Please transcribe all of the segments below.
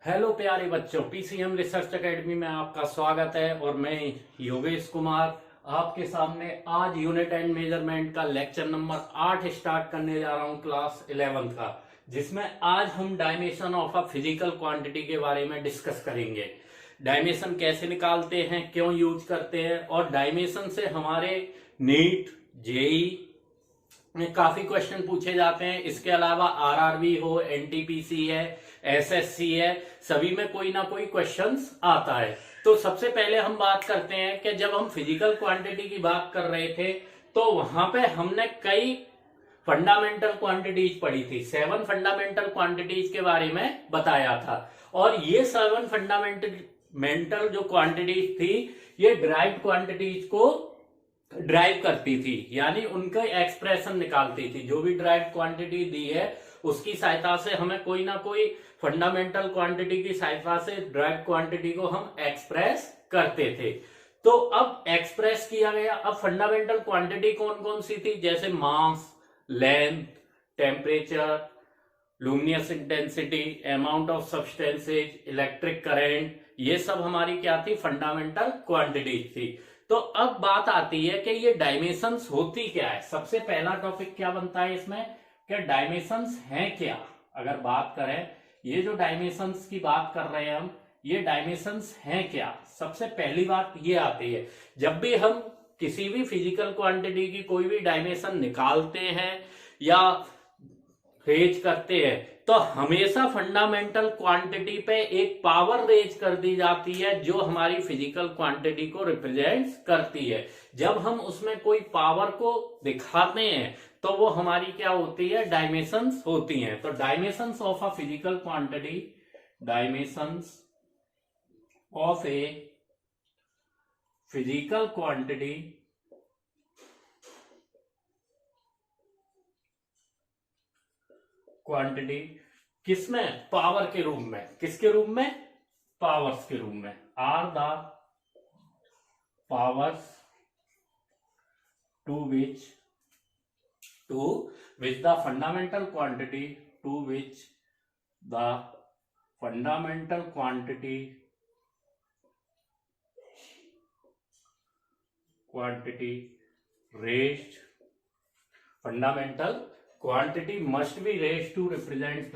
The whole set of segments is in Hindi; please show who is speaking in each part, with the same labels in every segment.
Speaker 1: हेलो प्यारे बच्चों, पीसीएम रिसर्च एकेडमी में आपका स्वागत है। और मैं योगेश कुमार आपके सामने आज यूनिट एंड मेजरमेंट का लेक्चर नंबर 8 स्टार्ट करने जा रहा हूं, क्लास 11 का, जिसमें आज हम dimension of a physical quantity के बारे में डिस्कस करेंगे। डायमेंशन कैसे निकालते हैं, क्यों यूज करते हैं, और डायमेंशन से हमारे नीट, जेई में काफी क्वेश्चन पूछे जाते हैं। इसके अलावा आरआरबी हो, एनटीपीसी है, एसएससी है, सभी में कोई ना कोई क्वेश्चंस आता है। तो सबसे पहले हम बात करते हैं कि जब हम फिजिकल क्वांटिटी की बात कर रहे थे तो वहां पे हमने कई फंडामेंटल क्वांटिटीज पढ़ी थी। 7 फंडामेंटल क्वांटिटीज के बारे में बताया था। और ये 7 फंडामेंटल जो क्वांटिटीज थी, ये ड्राइव्ड क्वांटिटीज को ड्राइव करती थी, यानी उनका एक्सप्रेशन निकालती थी। जो भी ड्राइव क्वांटिटी दी है उसकी सहायता से हमें कोई ना कोई फंडामेंटल क्वांटिटी की सहायता से ड्राइव क्वांटिटी को हम एक्सप्रेस करते थे। तो अब एक्सप्रेस किया गया। अब फंडामेंटल क्वांटिटी कौन कौन सी थी, जैसे mass, length, temperature, luminous intensity, amount of substances, electric current, ये सब हमारी क्या थी, फंडामेंटल क्वांटिटीज थी। तो अब बात आती है कि ये डायमेंशंस होती क्या है। सबसे पहला टॉपिक क्या बनता है इसमें कि डायमेंशंस हैं क्या। अगर बात करें, ये जो डायमेंशंस की बात कर रहे हैं हम, ये डायमेंशंस हैं क्या। सबसे पहली बात ये आती है, जब भी हम किसी भी फिजिकल क्वांटिटी की कोई भी डायमेंशन निकालते हैं या रेज करते हैं तो हमेशा फंडामेंटल क्वांटिटी पे एक पावर रेज कर दी जाती है जो हमारी फिजिकल क्वांटिटी को रिप्रेजेंट करती है। जब हम उसमें कोई पावर को दिखाते हैं तो वो हमारी क्या होती है, डायमेंशंस होती हैं। तो dimensions of a physical quantity, dimensions of a physical quantity किसमें, पावर के रूप में। किसके रूप में, पावर्स के रूप में। Are the powers to which the fundamental quantity, to which the fundamental quantity raised, fundamental quantity must be raised to represent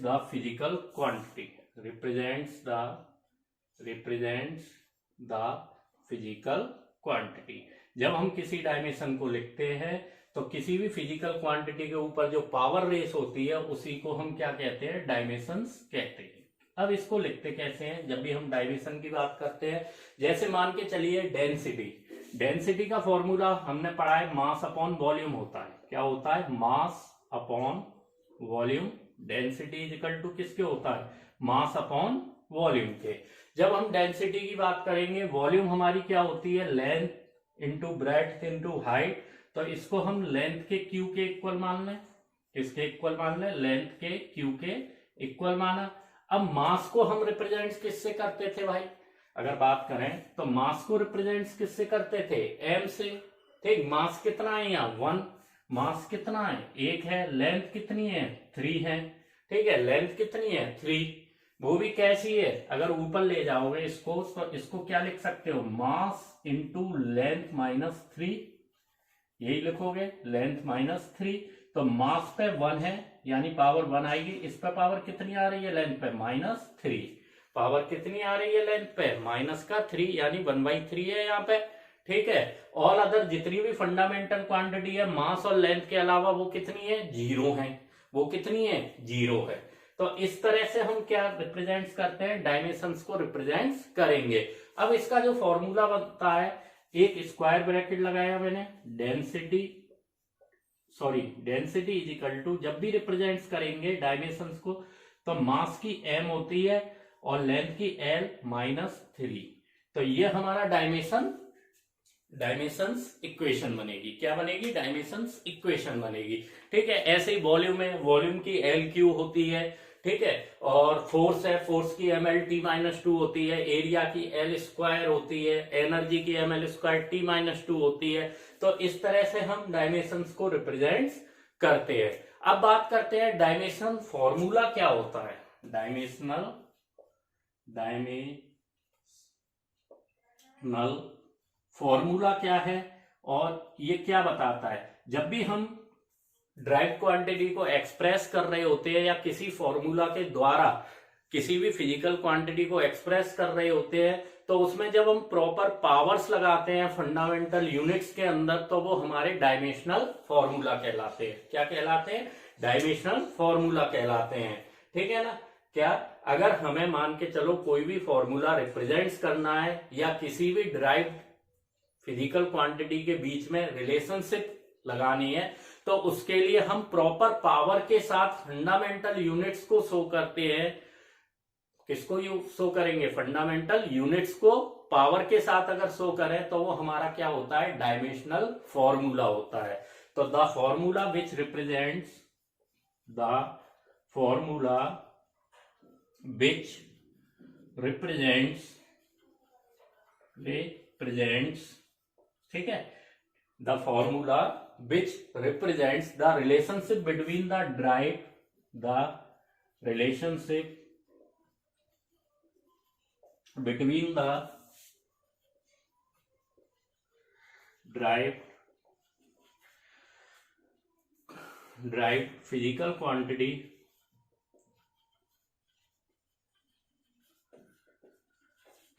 Speaker 1: the physical quantity, represents the physical quantity। जब हम किसी डायमेंशन को लिखते हैं तो किसी भी फिजिकल क्वांटिटी के ऊपर जो पावर रेस होती है उसी को हम क्या कहते हैं, डायमेंशंस कहते हैं। अब इसको लिखते कैसे हैं, जब भी हम डायमेंशन की बात करते हैं, जैसे मान के चलिए डेंसिटी का फॉर्मूला हमने पढ़ा है, मास अपॉन वॉल्यूम होता है। क्या होता है, mass upon volume. Density is equal to किसके होता है, मास अपॉन वॉल्यूम के। जब हम डेंसिटी की बात करेंगे, वॉल्यूम हमारी क्या होती है, length into breadth into height. तो इसको हम लेंथ के क्यू के इक्वल मान लें। किसके इक्वल मान लें, लेंथ के क्यू के इक्वल माना। अब मास को हम रिप्रेजेंट किससे करते थे भाई, अगर बात करें तो मास को रिप्रेजेंट किससे करते थे, एम से। ठीक, मास कितना है यहाँ, 1। मास कितना है, 1 है। लेंथ कितनी है, 3 है। ठीक है, लेंथ कितनी है, 3। वो भी कैसी है, अगर ऊपर ले जाओगे इसको तो इसको क्या लिख सकते हो, मास इंटू लेंथ माइनस 3, यही लिखोगे, लेंथ माइनस 3। तो मास पे 1 है यानी पावर 1 आएगी। इस पे पावर कितनी आ रही है, लेंथ पे -3। पावर कितनी आ रही है लेंथ पे, माइनस का 3, यानी 1/3 है यहाँ पे। ठीक है, ऑल अदर जितनी भी फंडामेंटल क्वांटिटी है मास और लेंथ के अलावा वो कितनी है, 0 है। वो कितनी है, 0 है। तो इस तरह से हम क्या रिप्रेजेंट करते हैं, डायमेंशंस को रिप्रेजेंट करेंगे। अब इसका जो फॉर्मूला बनता है, एक स्क्वायर ब्रैकेट लगाया मैंने, डेंसिटी इज इक्वल टू, जब भी रिप्रेजेंट करेंगे डायमेंशंस को तो मास की m होती है और लेंथ की l -3। तो ये हमारा डायमेंशंस इक्वेशन बनेगी। क्या बनेगी, डायमेंशंस इक्वेशन बनेगी। ठीक है, ऐसे ही वॉल्यूम है, वॉल्यूम की LQ होती है। ठीक है। और फोर्स है, फोर्स की ml(t-2) होती है, एरिया की L² होती है, एनर्जी की ml²t-2 होती है। तो इस तरह से हम डायमेंशंस को रिप्रेजेंट करते हैं। अब बात करते हैं डायमेंशन फॉर्मूला क्या होता है। डायमेंशनल फॉर्मूला क्या है और ये क्या बताता है। जब भी हम ड्राइव क्वांटिटी को एक्सप्रेस कर रहे होते हैं या किसी फॉर्मूला के द्वारा किसी भी फिजिकल क्वांटिटी को एक्सप्रेस कर रहे होते हैं, तो उसमें जब हम प्रॉपर पावर्स लगाते हैं फंडामेंटल यूनिट्स के अंदर, तो वो हमारे डायमेंशनल फॉर्मूला कहलाते हैं। क्या कहलाते हैं? डायमेंशनल फॉर्मूला कहलाते हैं। ठीक है ना। क्या अगर हमें मान के चलो कोई भी फॉर्मूला रिप्रेजेंट्स करना है या किसी भी ड्राइव फिजिकल क्वांटिटी के बीच में रिलेशनशिप लगानी है, तो उसके लिए हम प्रॉपर पावर के साथ फंडामेंटल यूनिट्स को शो करते हैं। किसको शो करेंगे? फंडामेंटल यूनिट्स को पावर के साथ अगर शो करें तो वो हमारा क्या होता है? डायमेंशनल फॉर्मूला होता है। तो द फॉर्मूला विच रिप्रेजेंट्स ठीक है, the formula which represents the relationship between the drive physical quantity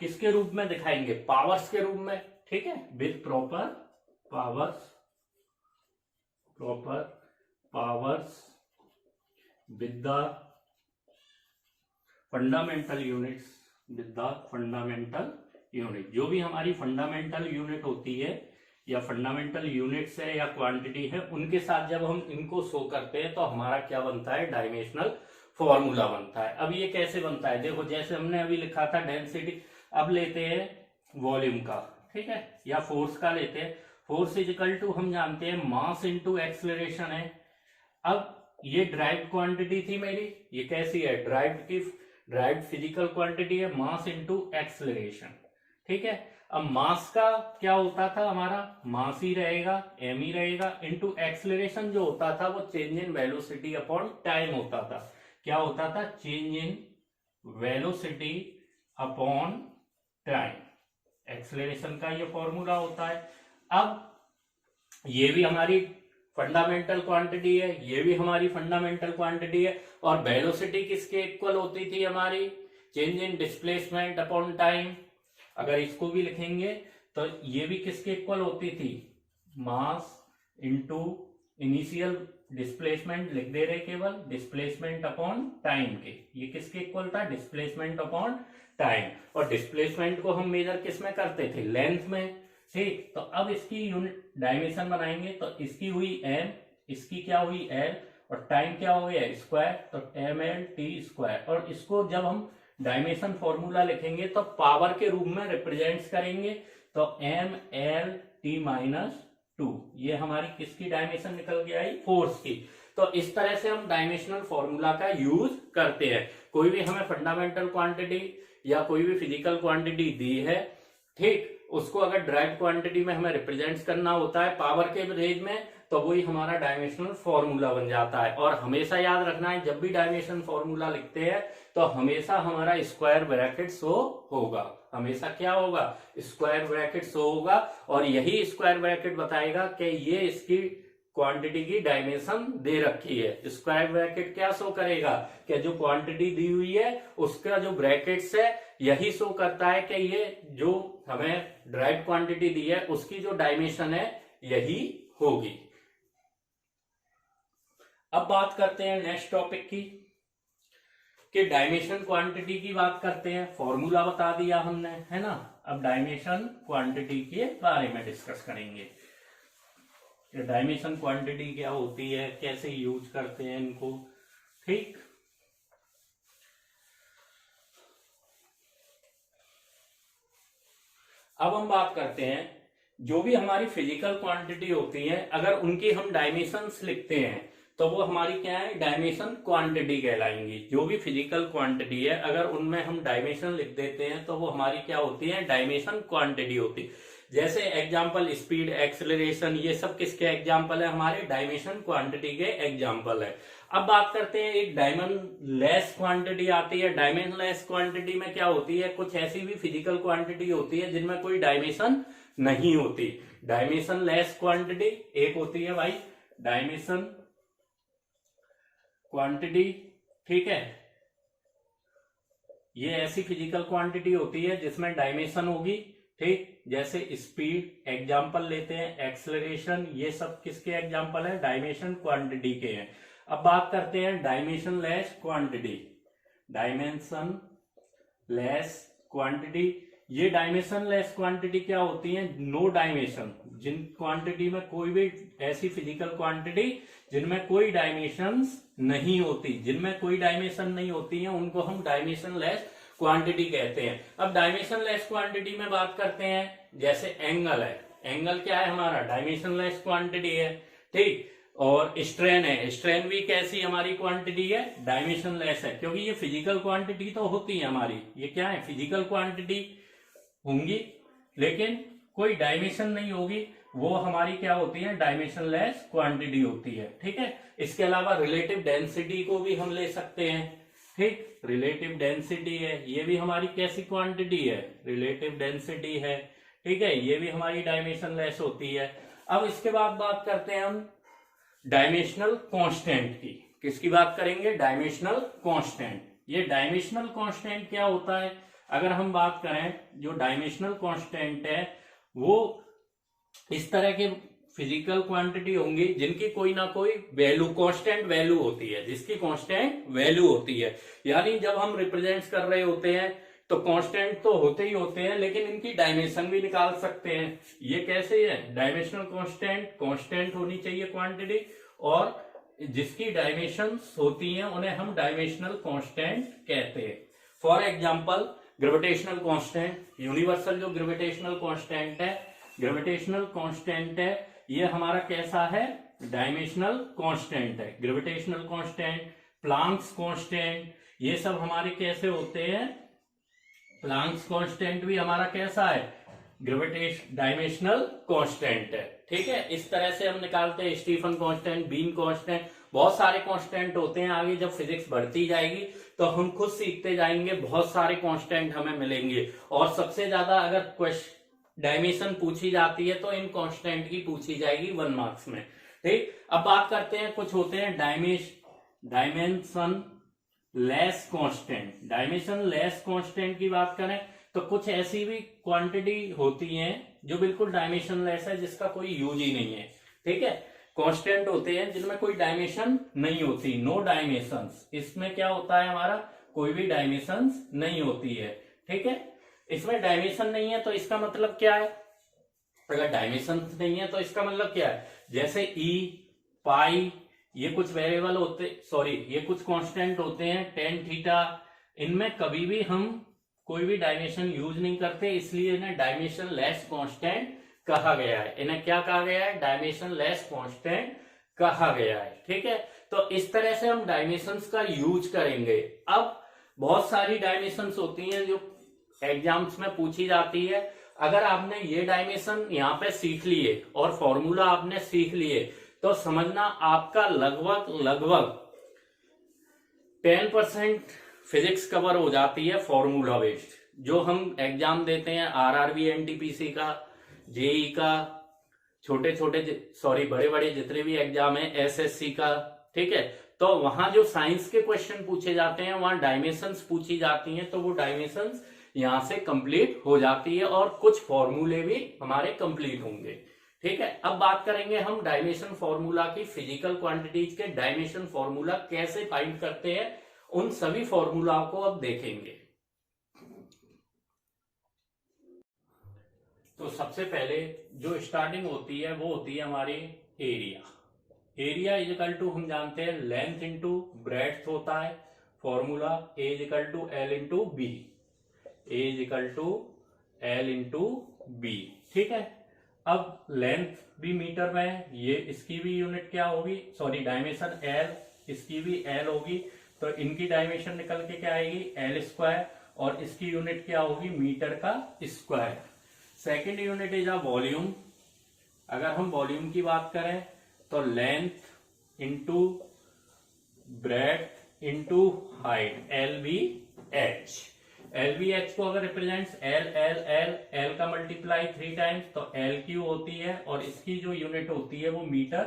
Speaker 1: किसके रूप में दिखाएंगे? पावर्स के रूप में। ठीक है, with proper powers with the fundamental units जो भी हमारी फंडामेंटल यूनिट होती है या फंडामेंटल यूनिट्स है या क्वांटिटी है, उनके साथ जब हम इनको शो करते हैं तो हमारा क्या बनता है? डायमेंशनल फॉर्मूला बनता है। अब ये कैसे बनता है? देखो, जैसे हमने अभी लिखा था डेंसिटी, अब लेते हैं वॉल्यूम का, ठीक है, या फोर्स का लेते हैं। फोर्स इजिकल टू हम जानते हैं मास इंटू एक्सलरेशन है। अब ये ड्राइव क्वांटिटी थी मेरी, ये कैसी है? ड्राइव फिजिकल क्वांटिटी है, मास इंटू एक्सलरेशन। ठीक है, अब मास का क्या होता था? हमारा मास ही रहेगा, एम ही रहेगा, इंटू एक्सलरेशन जो होता था वो change in velocity upon time होता था। क्या होता था? Change in velocity upon time, acceleration का ये फॉर्मूला होता है। अब ये भी हमारी फंडामेंटल क्वांटिटी है, ये भी हमारी फंडामेंटल क्वांटिटी है, और वेलोसिटी किसके इक्वल होती थी? हमारी change in displacement upon time. अगर इसको भी लिखेंगे तो ये भी किसके इक्वल होती थी? मास इंटू इनिशियल डिस्प्लेसमेंट लिख दे रहे, केवल डिस्प्लेसमेंट अपॉन टाइम के। ये किसके इक्वल था? Displacement upon time. और डिस्प्लेसमेंट को हम मेजर किस में करते थे? लेंथ में। ठीक, तो अब इसकी यूनिट डायमेंशन बनाएंगे तो इसकी हुई m, इसकी क्या हुई l, और टाइम क्या हो गया? स्क्वायर, तो ml(t²). और इसको जब हम डायमेंशन फॉर्मूला लिखेंगे तो पावर के रूप में रिप्रेजेंट करेंगे, तो ml(t-2). ये हमारी किसकी डायमेंशन निकल के आई? फोर्स की। तो इस तरह से हम डायमेंशनल फॉर्मूला का यूज करते हैं। कोई भी हमें फंडामेंटल क्वांटिटी या कोई भी फिजिकल क्वांटिटी दी है, ठीक, उसको अगर ड्राइव क्वांटिटी में हमें रिप्रेजेंट करना होता है पावर के रेंज में, तो वही हमारा डायमेंशनल फॉर्मूला बन जाता है। और हमेशा याद रखना है, जब भी डायमेंशन फॉर्मूला लिखते हैं तो हमेशा हमारा स्क्वायर ब्रैकेट शो होगा। हमेशा क्या होगा? स्क्वायर ब्रैकेट शो होगा, और यही स्क्वायर ब्रैकेट बताएगा कि ये इसकी क्वांटिटी की डायमेंशन दे रखी है। स्क्वायर ब्रैकेट क्या शो करेगा? कि जो क्वांटिटी दी हुई है उसका जो ब्रैकेट्स है यही शो करता है कि ये जो हमें ड्राइव क्वांटिटी दी है उसकी जो डायमेंशन है यही होगी। अब बात करते हैं नेक्स्ट टॉपिक की, कि डायमेंशन क्वांटिटी की बात करते हैं। फॉर्मूला बता दिया हमने, है ना। अब डायमेंशन क्वांटिटी के बारे में डिस्कस करेंगे। डायमेंशन क्वांटिटी क्या होती है, कैसे यूज करते हैं इनको। ठीक, अब हम बात करते हैं जो भी हमारी फिजिकल क्वांटिटी होती है, अगर उनकी हम डायमेंशंस लिखते हैं तो वो हमारी क्या है, डायमेंशन क्वांटिटी कहलाएंगी। जो भी फिजिकल क्वांटिटी है अगर उनमें हम डायमेंशन लिख देते हैं तो वो हमारी क्या होती है, डायमेंशन क्वांटिटी होती है। जैसे एग्जांपल स्पीड, एक्सेलरेशन, ये सब किसके एग्जांपल है, हमारे डायमेंशन क्वांटिटी के एग्जांपल है। अब बात करते हैं एक डायमेंशनलेस क्वांटिटी आती है। डायमेंशनलेस क्वांटिटी में क्या होती है, कुछ ऐसी भी फिजिकल क्वांटिटी होती है जिनमें कोई डायमेंशन नहीं होती। डायमेंशनलेस क्वांटिटी एक होती है भाई डायमेंशन क्वांटिटी, ठीक है। ये ऐसी फिजिकल क्वांटिटी होती है जिसमें डायमेंशन होगी, ठीक। जैसे स्पीड एग्जांपल लेते हैं, एक्सेलरेशन, ये सब किसके एग्जांपल है, डायमेंशन क्वांटिटी के हैं। अब बात करते हैं डायमेंशनलेस क्वांटिटी। डायमेंशनलेस क्वांटिटी, ये डायमेंशनलेस क्वांटिटी क्या होती है, नो डायमेंशन, जिन क्वांटिटी में कोई भी ऐसी फिजिकल क्वांटिटी जिनमें कोई डायमेंशंस नहीं होती, जिनमें कोई डायमेंशन नहीं होती है, उनको हम डायमेंशनलेस क्वांटिटी कहते हैं। अब डायमेंशनलेस क्वांटिटी में बात करते हैं, जैसे एंगल है। एंगल क्या है हमारा, डायमेंशनलेस क्वांटिटी है, ठीक। और स्ट्रेन है, स्ट्रेन भी कैसी हमारी क्वांटिटी है, डायमेंशनलेस है, क्योंकि ये फिजिकल क्वांटिटी तो होती है हमारी, ये क्या है, फिजिकल क्वांटिटी होंगी, लेकिन कोई डायमेंशन नहीं होगी, वो हमारी क्या होती है, डायमेंशनलेस क्वांटिटी होती है, ठीक है। इसके अलावा रिलेटिव डेंसिटी को भी हम ले सकते हैं, ठीक। रिलेटिव डेंसिटी है, ये भी हमारी कैसी क्वांटिटी है, रिलेटिव डेंसिटी है, ठीक है, ये भी हमारी डायमेंशनलेस होती है। अब इसके बाद बात करते हैं हम डायमेंशनल कांस्टेंट की। किसकी बात करेंगे, डायमेंशनल कांस्टेंट। ये डायमेंशनल कांस्टेंट क्या होता है, अगर हम बात करें, जो डायमेंशनल कांस्टेंट है वो इस तरह के फिजिकल क्वांटिटी होंगी जिनकी कोई ना कोई वैल्यू, कांस्टेंट वैल्यू होती है, जिसकी कांस्टेंट वैल्यू होती है। यानी जब हम रिप्रेजेंट कर रहे होते हैं तो कांस्टेंट तो होते ही होते हैं, लेकिन इनकी डायमेंशन भी निकाल सकते हैं। ये कैसे है, डायमेंशनल कांस्टेंट, कांस्टेंट होनी चाहिए क्वांटिटी, और जिसकी डायमेंशंस होती हैं उन्हें हम डायमेंशनल कांस्टेंट कहते हैं। For example gravitational constant, universal जो ग्रेविटेशनल कांस्टेंट है, ग्रेविटेशनल कांस्टेंट है, ये हमारा कैसा है, डायमेंशनल कांस्टेंट है। ग्रेविटेशनल कांस्टेंट, प्लांक्स कांस्टेंट, ये सब हमारे कैसे होते हैं, प्लांक्स कांस्टेंट भी हमारा कैसा है, डायमेंशनल कांस्टेंट है, ठीक है। इस तरह से हम निकालते हैं स्टीफन कांस्टेंट, बीन कांस्टेंट, बहुत सारे कांस्टेंट होते हैं। आगे जब फिजिक्स बढ़ती जाएगी तो हम खुद सीखते जाएंगे, बहुत सारे कांस्टेंट हमें मिलेंगे। और सबसे ज्यादा अगर डायमेंशन पूछी जाती है तो इन कांस्टेंट की पूछी जाएगी 1 मार्क्स में, ठीक। अब बात करते हैं, कुछ होते हैं dimension less constant. Dimension less constant की बात करें तो कुछ ऐसी भी क्वांटिटी होती हैं जो बिल्कुल डायमेंशन लेस है, जिसका कोई यूज ही नहीं है, ठीक है। कांस्टेंट होते हैं जिनमें कोई डायमेंशन नहीं होती, नो डायमेंशंस। इसमें क्या होता है हमारा, कोई भी डायमेंशंस नहीं होती है, ठीक है। इसमें डायमेंशन नहीं है तो इसका मतलब क्या है, अगर डायमेंशन नहीं है तो इसका मतलब क्या है, जैसे ई, पाई, ये कुछ वेरिएबल होते, सॉरी ये कुछ कांस्टेंट होते हैं, टेन थीटा, इनमें कभी भी हम कोई भी डायमेंशन यूज नहीं करते, इसलिए इन्हें डायमेंशन लेस कांस्टेंट कहा गया है। इन्हें क्या कहा गया है, डायमेंशन लेस कांस्टेंट कहा गया है, ठीक है। तो इस तरह से हम डायमेंशंस का यूज करेंगे। अब बहुत सारी डायमेंशंस होती हैं जो एग्जाम्स में पूछी जाती है। अगर आपने ये डायमेंशन यहाँ पे सीख लिए और फॉर्मूला आपने सीख लिए तो समझना आपका लगभग 10% फिजिक्स कवर हो जाती है फॉर्मूला बेस्ड। जो हम एग्जाम देते हैं आरआरबी, एनटीपीसी का, जेई का, बड़े बड़े जितने भी एग्जाम है, एसएससी का, ठीक है, तो वहां जो साइंस के क्वेश्चन पूछे जाते हैं वहां डायमेंशंस पूछी जाती हैं, तो वो डायमेंशंस यहां से कंप्लीट हो जाती है और कुछ फॉर्मूले भी हमारे कंप्लीट होंगे, ठीक है। अब बात करेंगे हम डायमेंशन फॉर्मूला की। फिजिकल क्वांटिटीज के डायमेंशन फॉर्मूला कैसे फाइंड करते हैं, उन सभी फॉर्मूला को अब देखेंगे। तो सबसे पहले जो स्टार्टिंग होती है वो होती है हमारी area. Area is equal to, हम जानते हैं लेंथ इंटू ब्रेड्थ होता है, formula A is equal to L into B, A is equal to L into B, ठीक है। अब लेंथ भी मीटर में है, ये इसकी भी यूनिट क्या होगी, सॉरी डायमेंशन एल, इसकी भी एल होगी, तो इनकी डायमेंशन निकल के क्या आएगी एल स्क्वायर, और इसकी यूनिट क्या होगी मीटर का square. Second unit is a volume. अगर हम वॉल्यूम की बात करें तो length into breadth into height, L B H. L B H को अगर represents L L L, L का मल्टीप्लाई 3 टाइम्स तो एल क्यू होती है, और इसकी जो यूनिट होती है वो मीटर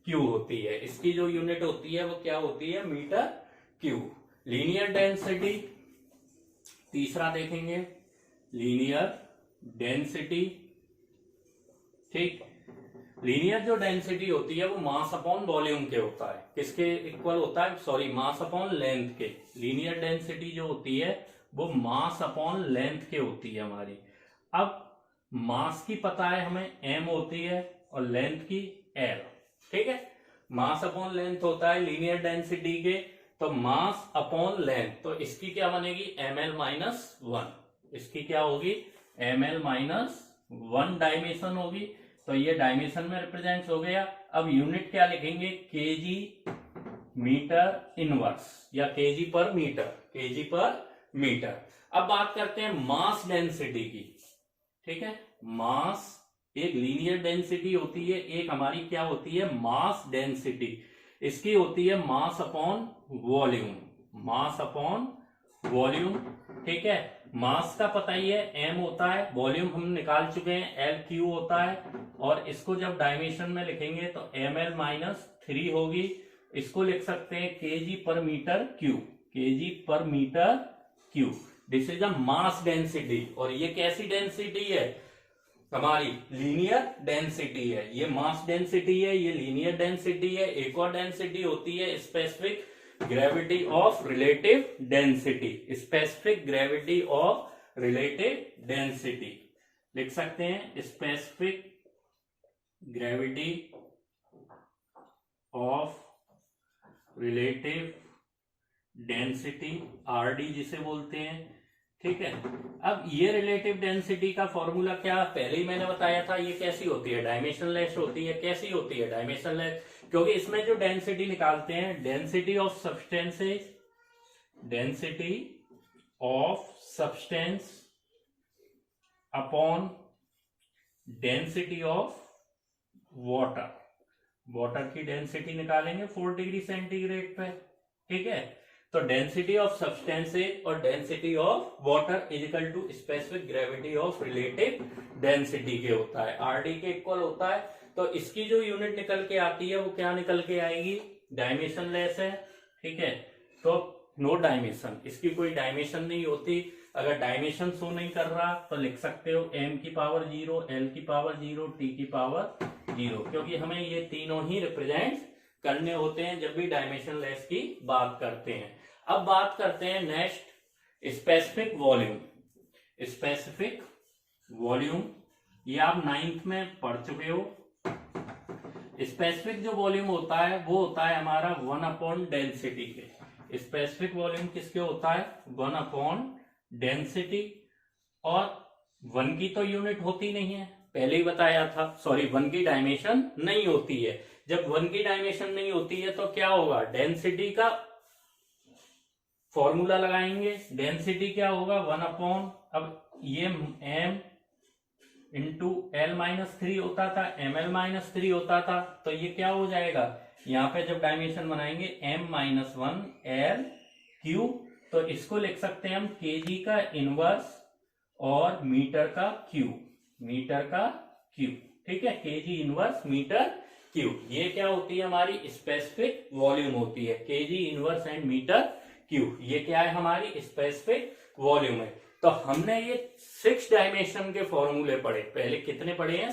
Speaker 1: क्यू होती है। इसकी जो यूनिट होती है वो क्या होती है मीटर क्यू। लीनियर डेंसिटी तीसरा देखेंगे, लीनियर डेंसिटी। ठीक, लीनियर जो डेंसिटी होती है वो मास अपॉन वॉल्यूम के होता है, किसके इक्वल होता है, सॉरी मास अपॉन लेंथ के। लीनियर डेंसिटी जो होती है वो मास अपॉन लेंथ के होती है हमारी। अब मास की पता है हमें m होती है और लेंथ की l, ठीक है। मास अपॉन लेंथ होता है लीनियर डेंसिटी के, तो मास अपॉन लेंथ, तो इसकी क्या बनेगी ml-1, इसकी क्या होगी ml-1 डायमेंशन होगी, तो ये डायमेंशन में रिप्रेजेंट हो गया। अब यूनिट क्या लिखेंगे केजी मीटर इनवर्स या KG per metre, KG per metre. अब बात करते हैं मास डेंसिटी की, ठीक है। मास एक लीनियर डेंसिटी होती है, एक हमारी क्या होती है मास डेंसिटी, इसकी होती है मास अपॉन वॉल्यूम, मास अपॉन वॉल्यूम, ठीक है। मास का पता ही है m होता है, वॉल्यूम हम निकाल चुके हैं एल क्यू होता है, और इसको जब डायमेंशन में लिखेंगे तो ml-3 होगी। इसको लिख सकते हैं KG per metre cube, KG per metre cube. This is a mass density, और ये कैसी डेंसिटी है हमारी लीनियर डेंसिटी है। ये मास डेंसिटी है, ये लीनियर डेंसिटी है। एक और डेंसिटी होती है specific gravity of relative density, specific gravity of relative density लिख सकते हैं, specific gravity of relative density, RD जिसे बोलते हैं, ठीक है। अब ये रिलेटिव डेंसिटी का फॉर्मूला क्या पहले ही मैंने बताया था, ये कैसी होती है डायमेंशनलेस होती है। कैसी होती है डायमेंशनलेस, क्योंकि इसमें जो डेंसिटी निकालते हैं density of substances, density of substance upon density of water, water की डेंसिटी निकालेंगे 4 डिग्री सेंटीग्रेड पे, ठीक है। तो डेंसिटी ऑफ सब्सटेंसेस और density of water is equal to specific gravity of relative density के होता है, आरडी के इक्वल होता है। तो इसकी जो यूनिट निकल के आती है वो क्या निकल के आएगी, डायमेंशनलेस है, ठीक है। तो नो डायमेंशन, इसकी कोई डायमेंशन नहीं होती। अगर डायमेंशन शो नहीं कर रहा तो लिख सकते हो m की पावर 0, l की पावर 0, t की पावर 0, क्योंकि हमें ये तीनों ही रिप्रेजेंट करने होते हैं जब भी डायमेंशनलेस की बात करते हैं। अब बात करते हैं next specific volume. Specific volume ये आप 9th में पढ़ चुके हो। स्पेसिफिक जो वॉल्यूम होता है वो होता है हमारा 1 अपॉन डेंसिटी के। स्पेसिफिक वॉल्यूम किसके होता है 1 अपॉन डेंसिटी, और 1 की तो यूनिट होती नहीं है, पहले ही बताया था, सॉरी 1 की डायमेंशन नहीं होती है। जब 1 की डायमेंशन नहीं होती है तो क्या होगा, डेंसिटी का फॉर्मूला लगाएंगे। डेंसिटी क्या होगा 1 अपॉन, अब ये m इंटू l-3 होता था, ml-3 होता था, तो ये क्या हो जाएगा, यहाँ पे जब डायमेंशन बनाएंगे m-1 l क्यू, तो इसको लिख सकते हैं हम केजी का इनवर्स और मीटर का क्यू, मीटर का क्यू, ठीक है। केजी इनवर्स मीटर क्यू, ये क्या होती है हमारी स्पेसिफिक वॉल्यूम होती है, KG inverse and metre cube, ये क्या है हमारी स्पेसिफिक वॉल्यूम है। तो हमने ये 6 डायमेंशन के फॉर्मूले पढ़े, पहले कितने पढ़े हैं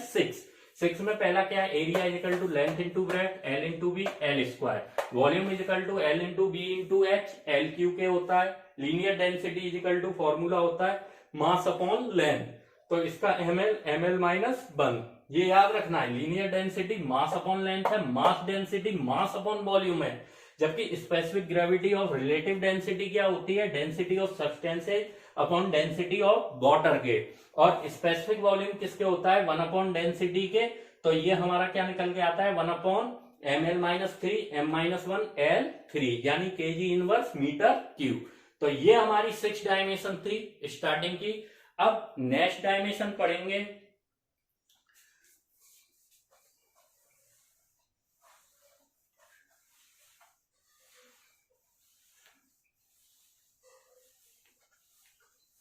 Speaker 1: 6 में पहला क्या है, area is equal to length into breadth, L into B L square, volume is equal to L into B into H, L cube के होता है, linear density is equal to formula होता है मास अपॉन लेंथ, तो इसका ml-1, ये याद रखना है। Linear density mass upon length है, mass density mass upon volume है, जबकि specific gravity of relative density क्या होती है, density of substances upon density of water के, और स्पेसिफिक वॉल्यूम किसके होता है 1 अपॉन डेंसिटी के। तो ये हमारा क्या निकल के आता है 1 अपॉन ml-3 m-1 L3 यानी kg इनवर्स मीटर क्यूब। तो ये हमारी 6 डायमेंशन थी स्टार्टिंग की। अब नेक्स्ट डायमेंशन पढ़ेंगे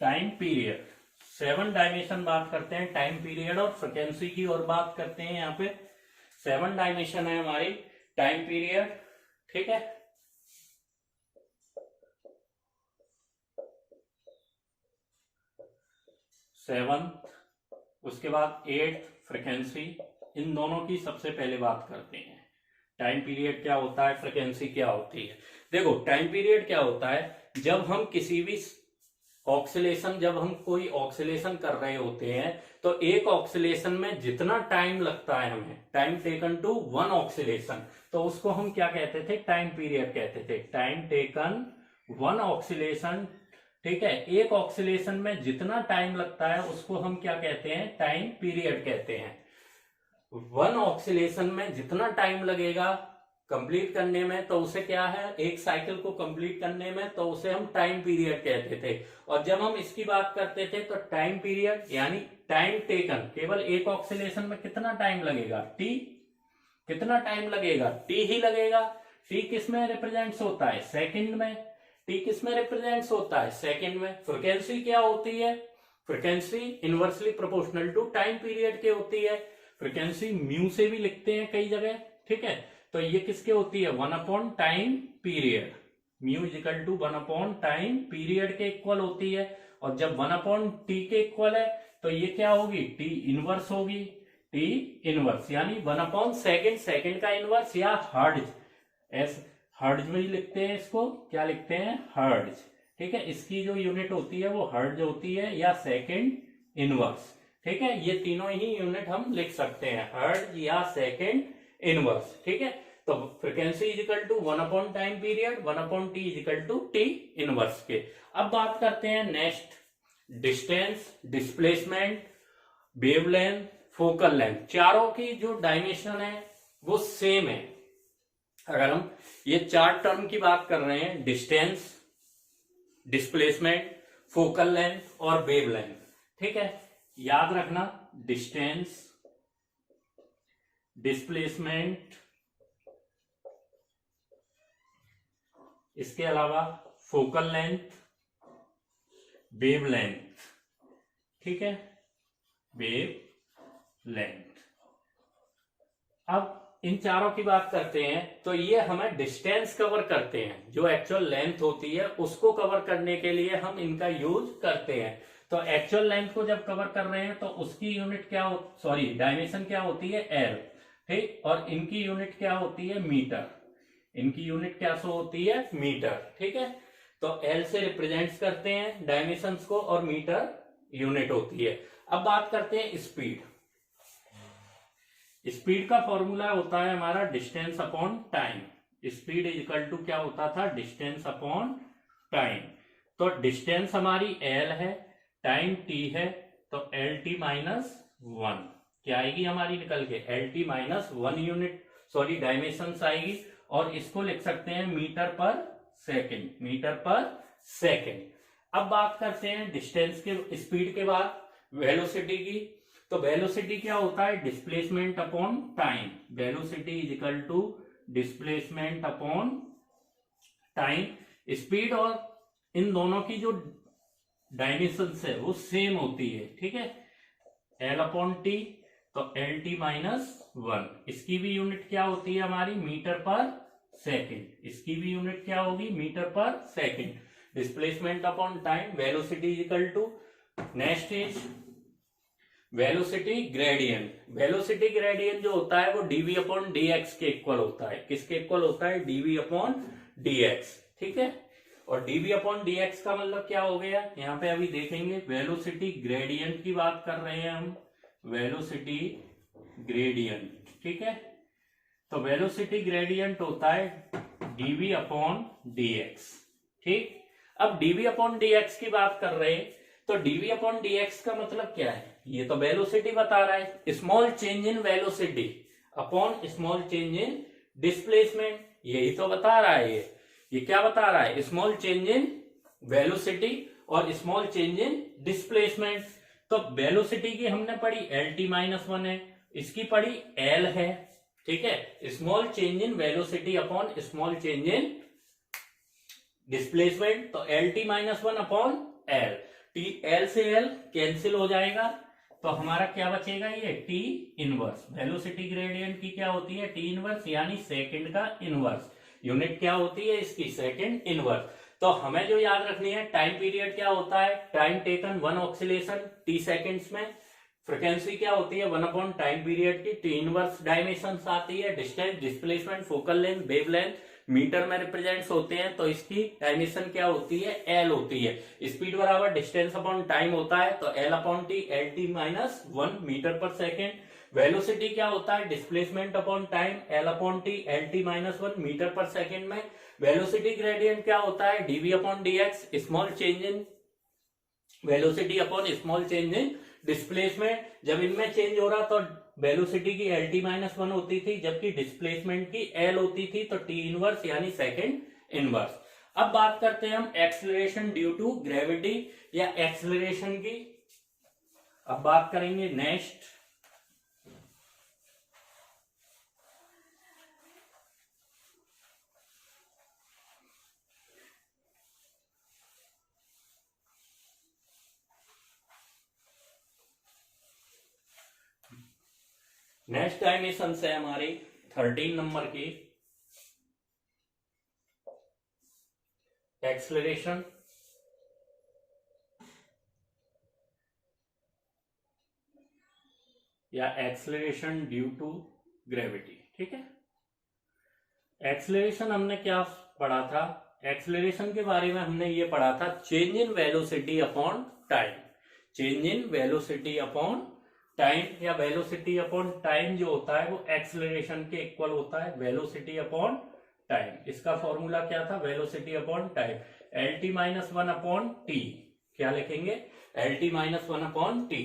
Speaker 1: टाइम पीरियड। 7 डायमेंशन बात करते हैं टाइम पीरियड और फ्रिक्वेंसी की और बात करते हैं। यहाँ पे 7 डायमेंशन है हमारी टाइम पीरियड, ठीक है। 7 उसके बाद 8 फ्रिक्वेंसी। इन दोनों की सबसे पहले बात करते हैं टाइम पीरियड क्या होता है, फ्रिक्वेंसी क्या होती है। देखो टाइम पीरियड क्या होता है, जब हम किसी भी ऑक्सीलेशन, जब हम कोई ऑक्सीलेशन कर रहे होते हैं तो एक ऑक्सीलेशन में जितना टाइम लगता है हमें, टाइम टेकन टू 1 ऑक्सीलेशन, तो उसको हम क्या कहते थे टाइम पीरियड कहते थे। टाइम टेकन 1 ऑक्सीलेशन, ठीक है। एक ऑक्सीलेशन में जितना टाइम लगता है उसको हम क्या कहते हैं टाइम पीरियड कहते हैं। 1 ऑक्सीलेशन में जितना टाइम लगेगा कंप्लीट करने में तो उसे क्या है, एक साइकिल को कंप्लीट करने में, तो उसे हम टाइम पीरियड कहते थे। और जब हम इसकी बात करते थे तो टाइम पीरियड यानी टाइम टेकन, केवल एक ऑक्सीलेशन में कितना टाइम लगेगा टी, कितना टाइम लगेगा टी ही लगेगा। टी किस में रिप्रेजेंट्स होता है सेकंड में, टी किस में रिप्रेजेंट्स होता है सेकंड में। फ्रीक्वेंसी क्या होती है, frequency inversely proportional to time period के होती है। फ्रीक्वेंसी म्यू से भी लिखते हैं कई जगह, ठीक है। तो ये किसके होती है 1 upon time period, mu is equal to 1 upon time period के इक्वल होती है। और जब 1 अपॉन टी के इक्वल है तो ये क्या होगी टी इनवर्स होगी, टी इनवर्स यानी 1 अपॉन सेकेंड, सेकेंड का इनवर्स या हर्ट्ज, ऐसे हर्ट्ज में ही लिखते हैं इसको, क्या लिखते हैं हर्ट्ज, ठीक है। इसकी जो यूनिट होती है वो हर्ट्ज होती है या सेकेंड इनवर्स, ठीक है। ये तीनों ही यूनिट हम लिख सकते हैं हर्ट्ज या सेकेंड इनवर्स, ठीक है। तो frequency is equal to 1 upon time period, 1 upon T is equal to T inverse के। अब बात करते हैं next distance, displacement, wavelength, focal length. चारों की जो डायमेंशन है वो सेम है। अगर हम ये 4 टर्म की बात कर रहे हैं, डिस्टेंस, डिस्प्लेसमेंट, फोकल लेंथ और वेवलेंथ, ठीक है। याद रखना डिस्टेंस, डिस्प्लेसमेंट, इसके अलावा फोकल लेंथ, वेवलेंथ, ठीक है, वेवलेंथ। अब इन चारों की बात करते हैं तो ये हमें डिस्टेंस कवर करते हैं, जो एक्चुअल लेंथ होती है उसको कवर करने के लिए हम इनका यूज करते हैं। तो एक्चुअल लेंथ को जब कवर कर रहे हैं तो उसकी यूनिट क्या हो, सॉरी डायमेंशन क्या होती है एल, ठीक। और इनकी यूनिट क्या होती है मीटर, इनकी यूनिट क्या सो होती है मीटर, ठीक है। तो एल से रिप्रेजेंट करते हैं डायमेंशंस को और मीटर यूनिट होती है। अब बात करते हैं स्पीड। स्पीड का फॉर्मूला होता है हमारा distance upon time. Speed is equal to क्या होता था डिस्टेंस अपॉन टाइम। तो डिस्टेंस हमारी एल है, टाइम टी है, तो एल टी माइनस 1 क्या आएगी हमारी निकल के L T minus 1 unit, sorry dimension आएगी। और इसको लिख सकते हैं metre per second, metre per second. अब बात करते हैं डिस्टेंस के, स्पीड के बाद वेलोसिटी की। तो वेलोसिटी क्या होता है displacement upon time. Velocity is equal to displacement upon time. Speed और इन दोनों की जो डायमेंशन है वो सेम होती है, ठीक है, एल अपॉन टी, तो एल टी माइनस 1। इसकी भी यूनिट क्या होती है हमारी मीटर पर सेकेंड, इसकी भी यूनिट क्या होगी metre per second. Displacement upon time, velocity is equal to, next is velocity gradient. Velocity gradient जो होता है वो डीवी अपॉन डी एक्स के इक्वल होता है। किसके इक्वल होता है डीवी अपॉन डी एक्स, ठीक है। और डीवी अपॉन डी एक्स का मतलब क्या हो गया यहाँ पे अभी देखेंगे। वेलोसिटी ग्रेडियंट की बात कर रहे हैं हम, वेलोसिटी ग्रेडियंट, ठीक है। तो वेलोसिटी ग्रेडियंट होता है डीवी अपॉन डी एक्स, ठीक। अब डीवी अपॉन डी एक्स की बात कर रहे हैं, तो डीवी अपॉन डी एक्स का मतलब क्या है, ये तो वेलोसिटी बता रहा है, small change in velocity upon small change in displacement, यही तो बता रहा है। ये क्या बता रहा है, स्मॉल चेंज इन वेलोसिटी और स्मॉल चेंज इन डिस्प्लेसमेंट। तो वेलोसिटी की हमने पढ़ी LT-1 है, इसकी पढ़ी L है, ठीक है। Small change in velocity upon small change in displacement, तो LT-1 अपॉन L, L से L कैंसिल हो जाएगा, तो हमारा क्या बचेगा, ये T इनवर्स। वेलोसिटी ग्रेडियंट की क्या होती है, T इनवर्स, यानी सेकंड का इनवर्स। यूनिट क्या होती है इसकी, सेकंड इनवर्स। तो हमें जो याद रखनी है, टाइम पीरियड क्या होता है, time taken 1 oscillation T seconds में। फ्रीक्वेंसी क्या होती है, 1 अपॉन टाइम पीरियड की T इनवर्स डायमेंशन आती है। Distance, displacement, focal length, wavelength metre में रिप्रेजेंट्स होते हैं, तो इसकी डायमेंशन क्या होती है, L होती है। स्पीड बराबर डिस्टेंस अपॉन टाइम होता है, तो L upon T, LT-1 metre per second. Velocity क्या होता है, displacement upon time, L upon T, LT-1 metre per second में। वेलोसिटी ग्रेडियंट क्या होता है, DV upon D X, small change in velocity upon small change in displacement. जब इनमें चेंज हो रहा तो वेलोसिटी की LT-1 होती थी, जबकि डिस्प्लेसमेंट की L होती थी, तो T इनवर्स यानी सेकंड इनवर्स। अब बात करते हैं हम एक्सेलरेशन ड्यू टू ग्रेविटी या एक्सेलरेशन की। अब बात करेंगे नेक्स्ट डायमेंशन है हमारी 13 नंबर की, एक्सेलरेशन या एक्सेलरेशन ड्यू टू ग्रेविटी, ठीक है। एक्सेलरेशन हमने क्या पढ़ा था, एक्सेलरेशन के बारे में हमने ये पढ़ा था, change in velocity upon time. Change in velocity upon time या वेलोसिटी अपॉन टाइम जो होता है वो एक्सेलरेशन के इक्वल होता है, वेलोसिटी अपॉन टाइम। इसका फॉर्मूला क्या था, velocity upon time, LT-1 upon T. क्या लिखेंगे, LT-1 अपॉन टी।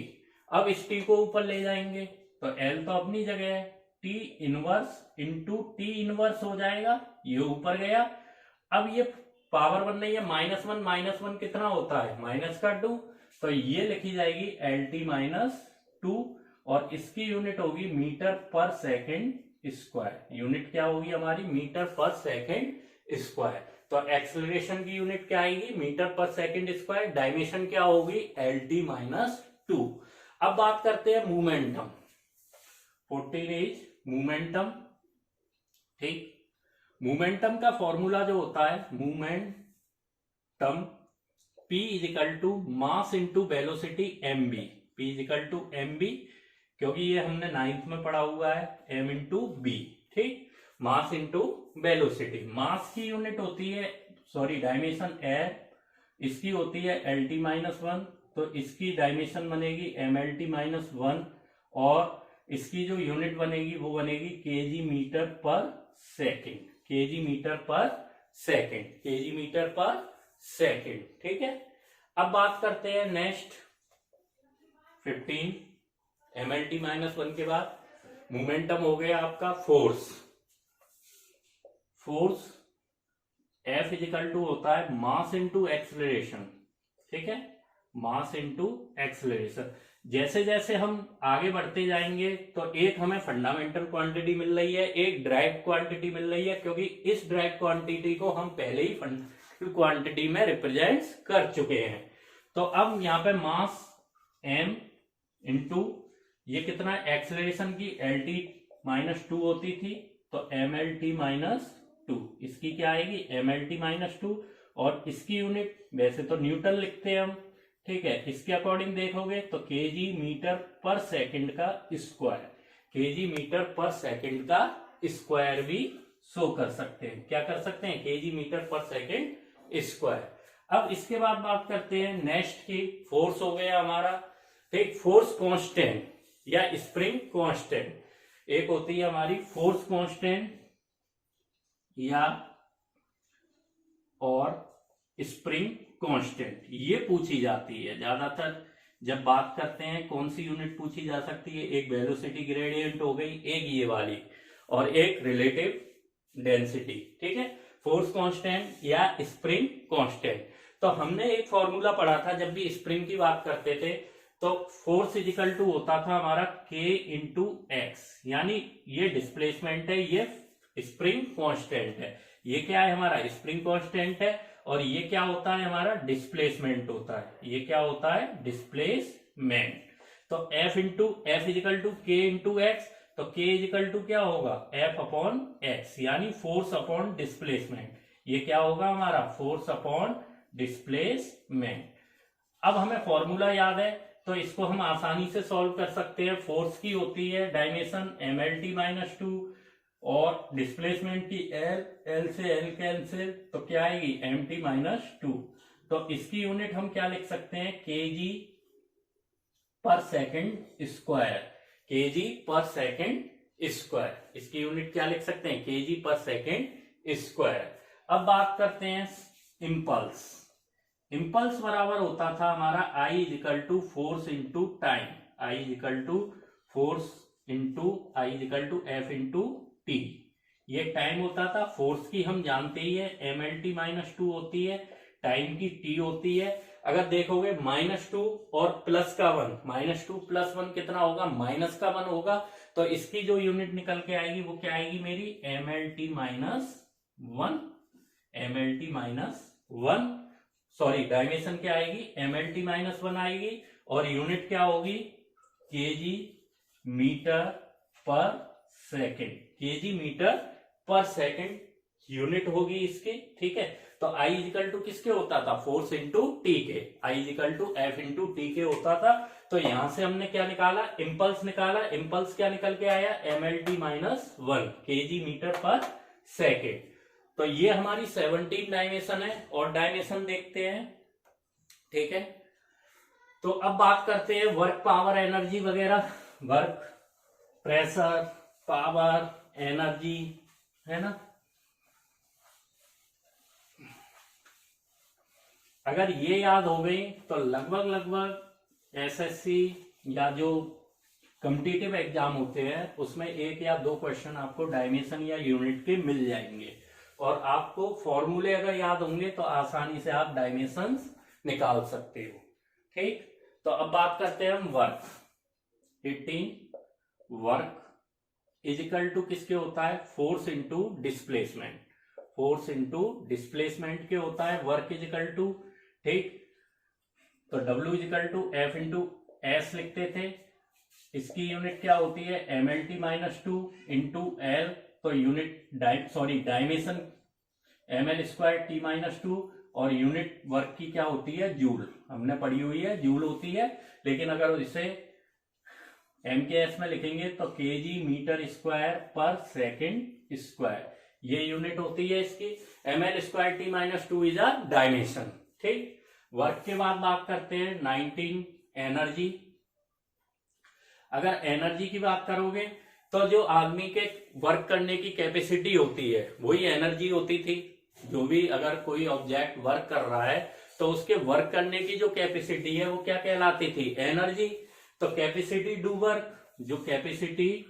Speaker 1: अब इस टी को ऊपर ले जाएंगे तो L तो अपनी जगह है, T inverse into T inverse हो जाएगा, ये ऊपर गया। अब ये पावर बन रही है -1 कितना होता है, -2, तो ये लिखी जाएगी LT-2 और इसकी यूनिट होगी metre per second square. Unit क्या होगी हमारी, मीटर पर सेकेंड स्क्वायर। तो एक्सेलरेशन की यूनिट क्या आएगी, metre per second square. Dimension क्या होगी, LT-2। अब बात करते हैं मोमेंटम। 14 इज मोमेंटम, ठीक। मोमेंटम का फॉर्मूला जो होता है, momentum P is equal to mass into velocity mb। P is equal to mb, क्योंकि ये हमने 9th में पढ़ा हुआ है, m इंटू बी, ठीक। मास इंटू वेलोसिटी, मास की यूनिट होती है, सॉरी डायमेंशन l, इसकी होती है LT-1, तो इसकी डायमेंशन बनेगी MLT-1 और इसकी जो यूनिट बनेगी वो बनेगी KG metre per second, KG metre per second, KG metre per second, ठीक है। अब बात करते हैं नेक्स्ट 15, MLT-1 के बाद मोमेंटम हो गया आपका force. Force F is equal to होता है मास इंटू एक्सेलरेशन, ठीक है, मास इंटू एक्सेलरेशन। जैसे जैसे हम आगे बढ़ते जाएंगे तो एक हमें फंडामेंटल क्वांटिटी मिल रही है, एक ड्राइव क्वांटिटी मिल रही है, क्योंकि इस ड्राइव क्वांटिटी को हम पहले ही फंडामेंटल क्वांटिटी में रिप्रेजेंट कर चुके हैं। तो अब यहाँ पे मास m इंटू ये कितना, एक्सेलरेशन की LT-2 होती थी, तो MLT-2, इसकी क्या आएगी MLT-2 और इसकी यूनिट वैसे तो न्यूटन लिखते हैं हम, ठीक है। इसके अकॉर्डिंग देखोगे तो केजी मीटर पर सेकंड का स्क्वायर, केजी मीटर पर सेकंड का स्क्वायर भी शो कर सकते हैं। क्या कर सकते हैं, केजी मीटर पर सेकंड स्क्वायर। अब इसके बाद बात करते हैं नेक्स्ट की, फोर्स हो गया हमारा, ठीक। फोर्स कांस्टेंट या स्प्रिंग कांस्टेंट, एक होती है हमारी फोर्स कांस्टेंट या और स्प्रिंग कांस्टेंट, ये पूछी जाती है ज्यादातर जब बात करते हैं। कौन सी यूनिट पूछी जा सकती है? एक वेलोसिटी ग्रेडियंट हो गई, एक ये वाली, और एक रिलेटिव डेंसिटी, ठीक है, फोर्स कांस्टेंट या स्प्रिंग कांस्टेंट। तो हमने एक फॉर्मूला पढ़ा था जब भी स्प्रिंग की बात करते थे, तो फोर्स इजिकल टू होता था हमारा K इंटू एक्स, यानी ये डिस्प्लेसमेंट है, ये स्प्रिंग कांस्टेंट है। ये क्या है? हमारा स्प्रिंग कांस्टेंट है। और ये क्या होता है? हमारा डिस्प्लेसमेंट होता है। ये क्या होता है? डिस्प्लेसमेंट। तो F into F is equal to K into X, तो K इजिकल टू क्या होगा? F अपॉन एक्स, यानी फोर्स अपॉन डिस्प्लेसमेंट। ये क्या होगा हमारा? Force upon displacement. अब हमें फॉर्मूला याद है तो इसको हम आसानी से सॉल्व कर सकते हैं। फोर्स की होती है डायमेंशन mlt-2 और डिस्प्लेसमेंट की L से L कैंसिल, तो क्या आएगी? mt-2। तो इसकी यूनिट हम क्या लिख सकते हैं? kg पर सेकेंड स्क्वायर। kg पर सेकेंड स्क्वायर, इसकी यूनिट क्या लिख सकते हैं? kg पर सेकेंड स्क्वायर। अब बात करते हैं इम्पल्स। इम्पल्स बराबर होता था हमारा I is equal to force into time. I is equal to force into I is equal to F into T. ये टाइम होता था। फोर्स की हम जानते ही है mlt-2 होती है, टाइम की t होती है। अगर देखोगे -2 और प्लस का 1, -2 प्लस 1 कितना होगा? माइनस का 1 होगा। तो इसकी जो यूनिट निकल के आएगी वो क्या आएगी मेरी? mlt-1। mlt-1 सॉरी, डायमेंशन क्या आएगी? mlt-1 आएगी। और यूनिट क्या होगी? kg metre per second. kg metre per second unit होगी इसकी, ठीक है। तो I इजिकल टू किसके होता था? फोर्स इंटू टी के। I is equal to F into T के होता था। तो यहां से हमने क्या निकाला? इम्पल्स निकाला। इम्पल्स क्या निकल के आया? mlt-1 kg metre per second. तो ये हमारी 17 डायमेंशन है। और डायमेंशन देखते हैं, ठीक है। तो अब बात करते हैं वर्क, पावर, एनर्जी वगैरह। वर्क, प्रेशर, पावर, एनर्जी, है ना। अगर ये याद हो गई तो लगभग एसएससी या जो कॉम्पिटिटिव एग्जाम होते हैं उसमें 1 या 2 क्वेश्चन आपको डायमेंशन या यूनिट के मिल जाएंगे। और आपको फॉर्मूले अगर याद होंगे तो आसानी से आप डायमेंशंस निकाल सकते हो, ठीक। तो अब बात करते हैं हम वर्क। 18 वर्क इजिकल टू किसके होता है? Force into displacement. Force into displacement के होता है वर्क इजिकल टू, ठीक। तो W is equal to F into S लिखते थे। इसकी यूनिट क्या होती है? mlt-2 into L. तो यूनिट डायमेंशन ml²t-2 और यूनिट वर्क की क्या होती है? जूल। हमने पढ़ी हुई है, जूल होती है। लेकिन अगर इसे MKS में लिखेंगे तो kg मीटर स्क्वायर पर सेकेंड स्क्वायर, ये यूनिट होती है इसकी। ml²t-2 इज अ डायमेंशन, ठीक। वर्क के बाद बात करते हैं 19 एनर्जी। अगर एनर्जी की बात करोगे तो जो आदमी के वर्क करने की कैपेसिटी होती है वही एनर्जी होती थी। जो भी अगर कोई ऑब्जेक्ट वर्क कर रहा है तो उसके वर्क करने की जो कैपेसिटी है वो क्या कहलाती थी? एनर्जी। तो कैपेसिटी डू वर्क, जो capacity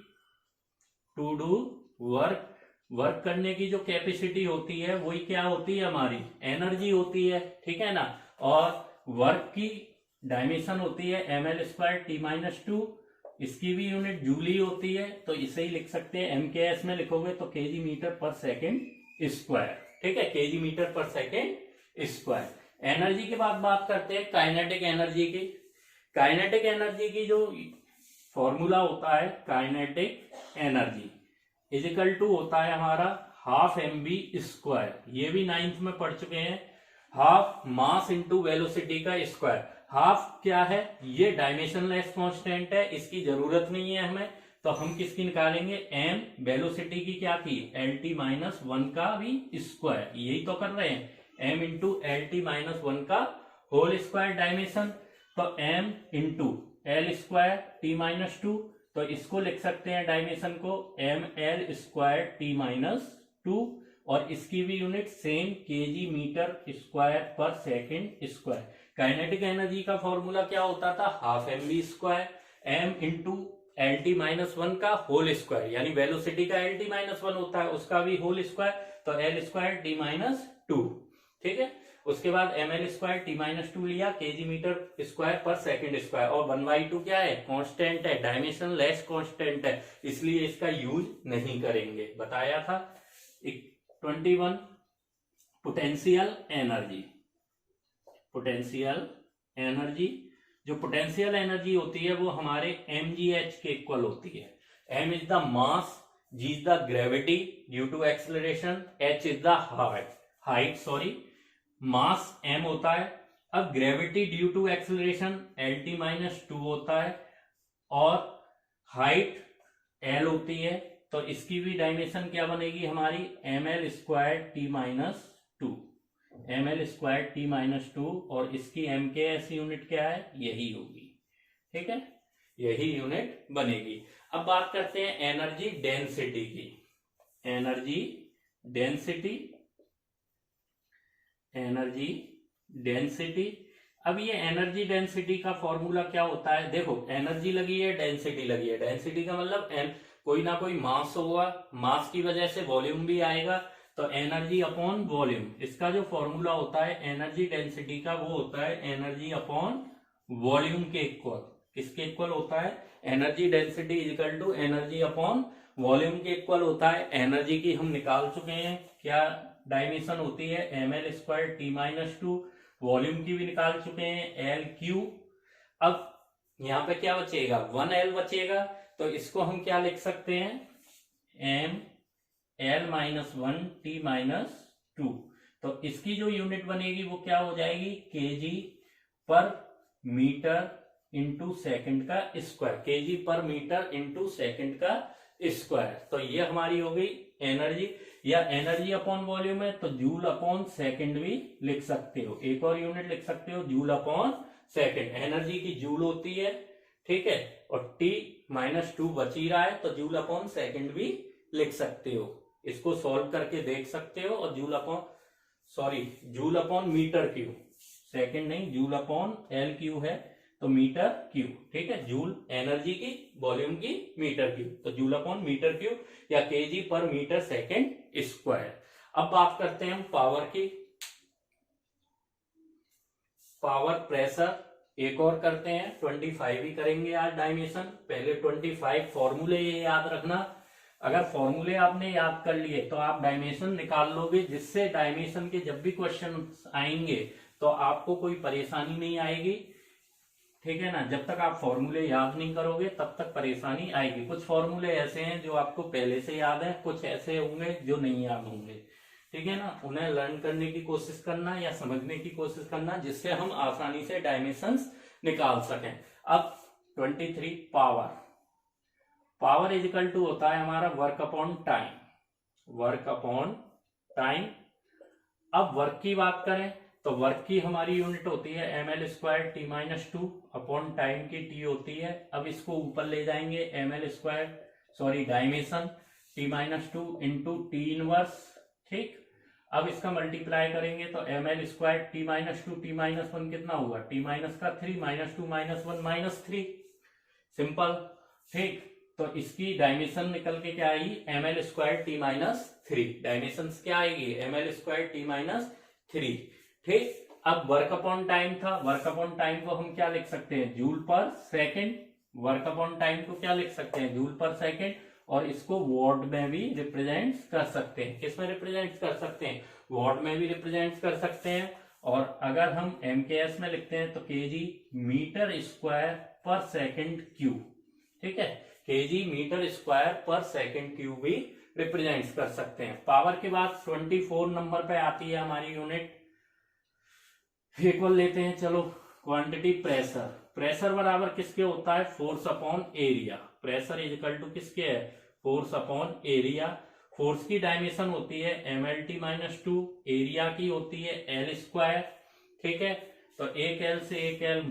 Speaker 1: to do work, work करने की जो कैपेसिटी होती है वही क्या होती है? हमारी एनर्जी होती है, ठीक है ना। और वर्क की डायमेंशन होती है ml²t-2, इसकी भी यूनिट जूल ही होती है। तो इसे ही लिख सकते हैं, MKS में लिखोगे तो kg metre per second square, ठीक है, kg metre per second square. Energy के बाद बात करते हैं काइनेटिक एनर्जी की। काइनेटिक एनर्जी की जो फॉर्मूला होता है, काइनेटिक एनर्जी इजिकल टू होता है हमारा हाफ mv²। ये भी 9th में पढ़ चुके हैं। हाफ मास इंटू वेलोसिटी का स्क्वायर। हाफ क्या है? ये डायमेंशनलेस कांस्टेंट है, इसकी जरूरत नहीं है हमें। तो हम किसकी निकालेंगे? m, वेलोसिटी की क्या थी? lt-1 का भी स्क्वायर, यही तो कर रहे हैं। m इंटू lt-1 का होल स्क्वायर डायमेंशन। तो m इंटू l²t-2, तो इसको लिख सकते हैं डायमेंशन को ml²t-2। और इसकी भी unit same KG metre square per second square. Kinetic energy का फॉर्मूला क्या होता था, half M V square M into L T minus one का होल स्क्वायर, यानी वेलोसिटी का एल टी माइनस वन होता है उसका भी होल स्क्वायर, तो L square T minus two. ठीक है, उसके बाद M L square T minus two लिया KG metre square per second square, और 1/2 क्या है, कांस्टेंट है, डायमेंशन लेस कांस्टेंट है, इसलिए इसका यूज नहीं करेंगे, बताया था। 21 पोटेंशियल एनर्जी। पोटेंशियल एनर्जी, जो पोटेंशियल एनर्जी होती है वो हमारे mgh के इक्वल होती है। m is the mass, g is the gravity due to acceleration, h is the height sorry, mass m होता है। अब gravity due to acceleration lt minus two होता है, और हाइट l होती है, तो इसकी भी डायमेंशन क्या बनेगी हमारी, ml square T minus to, ml square T minus to, और इसकी m के एस यूनिट क्या है, यही होगी। ठीक है, यही यूनिट बनेगी। अब बात करते हैं एनर्जी डेंसिटी की। Energy density, energy density. अब ये एनर्जी डेंसिटी का फॉर्मूला क्या होता है, देखो एनर्जी लगी है, डेंसिटी लगी है, डेंसिटी का मतलब कोई ना कोई मास होगा, मास की वजह से वॉल्यूम भी आएगा, तो एनर्जी अपॉन वॉल्यूम, इसका जो फॉर्मूला होता है एनर्जी डेंसिटी का वो होता है एनर्जी अपॉन वॉल्यूम के इक्वल। किसके इक्वल होता है, energy density equal to energy upon volume के इक्वल होता है। एनर्जी की हम निकाल चुके हैं, क्या डायमेंशन होती है, ml square T minus to, volume की भी निकाल चुके हैं, एल क्यू। अब यहाँ पे क्या बचेगा, 1L बचेगा, तो इसको हम क्या लिख सकते हैं, M L minus one T minus two. तो इसकी जो यूनिट बनेगी वो क्या हो जाएगी, KG per metre into second का square, KG per metre into second का स्क्वायर। तो ये हमारी हो गई एनर्जी, या एनर्जी अपॉन वॉल्यूम है तो जूल अपॉन सेकेंड भी लिख सकते हो, एक और यूनिट लिख सकते हो जूल अपॉन सेकेंड। एनर्जी की जूल होती है, ठीक है, और टी माइनस टू बच ही रहा है तो जूल अपॉन सेकेंड भी लिख सकते हो, इसको सॉल्व करके देख सकते हो। और joule upon metre cube, second नहीं, जूल अपॉन एल क्यू है तो मीटर क्यूब। ठीक है, जूल एनर्जी की, वॉल्यूम की, मीटर क्यूब, तो जूल अपॉन मीटर क्यूब या KG per metre second square. अब बात करते हैं हम पावर की। पावर प्रेशर एक और करते हैं, 25 ही करेंगे आज डायमेंशन। पहले 25 फॉर्मूले ये याद रखना, अगर फॉर्मूले आपने याद कर लिए तो आप डायमेंशन निकाल लोगे, जिससे डायमेंशन के जब भी क्वेश्चन आएंगे तो आपको कोई परेशानी नहीं आएगी। ठीक है ना, जब तक आप फॉर्मूले याद नहीं करोगे तब तक परेशानी आएगी। कुछ फॉर्मूले ऐसे हैं जो आपको पहले से याद है, कुछ ऐसे होंगे जो नहीं याद होंगे। ठीक है ना, उन्हें लर्न करने की कोशिश करना या समझने की कोशिश करना, जिससे हम आसानी से डायमेंशंस निकाल सकें। अब 23 power, power is equal to होता है हमारा work upon time, work upon time. अब वर्क की बात करें तो वर्क की हमारी यूनिट होती है ml square T minus to, upon time की टी होती है। अब इसको ऊपर ले जाएंगे, ml square sorry dimension T minus two into T inverse. ठीक, अब इसका मल्टीप्लाई करेंगे तो ml square T minus to T minus one कितना हुआ, टी माइनस का 3 minus two minus one minus 3, simple. ठीक, तो इसकी डायमेंशन निकल के क्या आएगी, ml square T minus 3, dimension क्या आएगी, ml स्क्वायर टी माइनस 3। ठीक, अब वर्क अपॉन टाइम था, वर्क अपॉन टाइम को हम क्या लिख सकते हैं, जूल पर सेकेंड। वर्क अपॉन टाइम को क्या लिख सकते हैं, जूल पर सेकेंड, और इसको वॉट में भी रिप्रेजेंट कर सकते हैं। किस में रिप्रेजेंट कर सकते हैं, वॉट में भी रिप्रेजेंट कर सकते हैं। और अगर हम MKS में लिखते हैं तो केजी मीटर स्क्वायर पर सेकेंड क्यूब। ठीक है, केजी मीटर स्क्वायर पर सेकेंड क्यूब भी रिप्रेजेंट कर सकते हैं। पावर के बाद 24 नंबर पे आती है हमारी यूनिट, इक्वल लेते हैं, चलो क्वांटिटी प्रेशर। प्रेशर बराबर किसके होता है, force upon area. Pressure is equal to किसके है, फोर्स अपॉन एरिया। फोर्स की डायमेंशन होती है mlt माइनस टू, एरिया की होती है एल स्क्वायर। ठीक है, तो एक एल से एक एल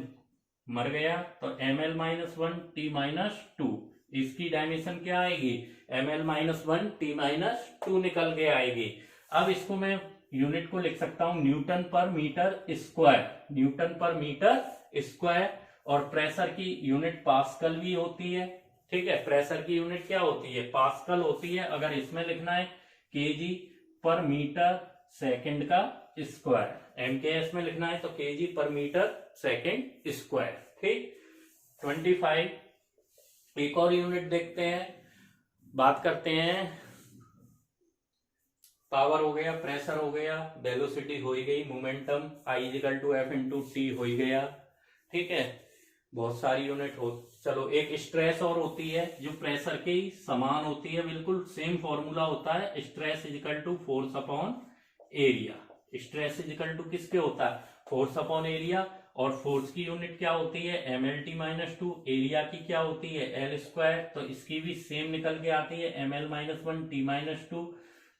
Speaker 1: मर गया तो ml minus one T minus to, इसकी डायमेंशन क्या आएगी, ml minus one T minus to निकल के आएगी। अब इसको मैं यूनिट को लिख सकता हूं न्यूटन पर मीटर स्क्वायर, न्यूटन पर मीटर स्क्वायर। और प्रेशर की यूनिट पास्कल भी होती है, ठीक है, प्रेशर की यूनिट क्या होती है, पास्कल होती है। अगर इसमें लिखना है केजी पर मीटर सेकंड का स्क्वायर, एमकेएस में लिखना है तो KG per metre second square, ठीक। 25 एक और यूनिट देखते हैं, बात करते हैं। पावर हो गया, प्रेशर हो गया, वेलोसिटी हो ही गई, मोमेंटम I=F/t हो ही गया, ठीक है। बहुत सारी यूनिट हो। चलो एक स्ट्रेस और होती है जो प्रेशर के ही समान होती है, बिल्कुल सेम फॉर्मूला होता है, stress = force upon area. Stress = किसके होता है, फोर्स अपॉन एरिया। और फोर्स की यूनिट क्या होती है, mL/t-2, एरिया की क्या होती है, L², तो इसकी भी सेम निकल के आती है mL-1t-2,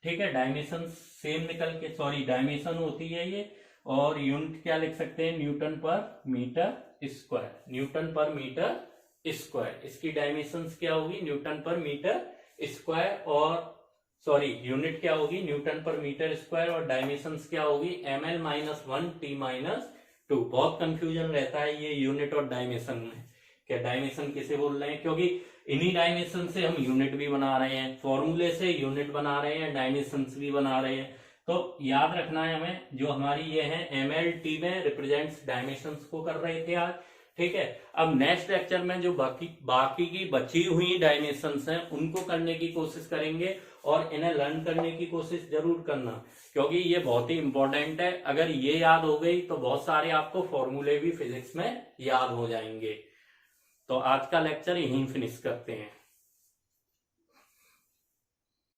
Speaker 1: ठीक है। डायमेंशन सेम निकल के, सॉरी डायमेंशन होती है ये, और यूनिट क्या लिख सकते हैं, न्यूटन पर मीटर स्क्वायर, न्यूटन पर मीटर स्क्वायर। इसकी डायमेंशंस क्या होगी, न्यूटन पर मीटर स्क्वायर, और सॉरी यूनिट क्या होगी, न्यूटन पर मीटर स्क्वायर, और डायमेंशंस क्या होगी, mL-1t-2। बहुत कंफ्यूजन रहता है ये यूनिट और डायमेंशन में, क्या डायमेंशन किसे बोल रहे हैं, क्योंकि इन्हीं डायमेंशन से हम यूनिट भी बना रहे हैं, फॉर्मूले से यूनिट बना रहे हैं, डायमेंशंस भी बना रहे हैं। तो याद रखना है हमें, जो हमारी ये है mL/t में रिप्रेजेंट्स डायमेंशंस को कर रहे थे आज, ठीक है। अब नेक्स्ट लेक्चर में जो बाकी की बची हुई डायमेंशंस हैं उनको करने की कोशिश करेंगे, और इन्हें लर्न करने की कोशिश जरूर करना, क्योंकि ये बहुत ही इंपॉर्टेंट है। अगर ये याद हो गई तो बहुत सारे आपको फॉर्मूले भी फिजिक्स में याद हो जाएंगे। तो आज का लेक्चर यहीं फिनिश करते हैं।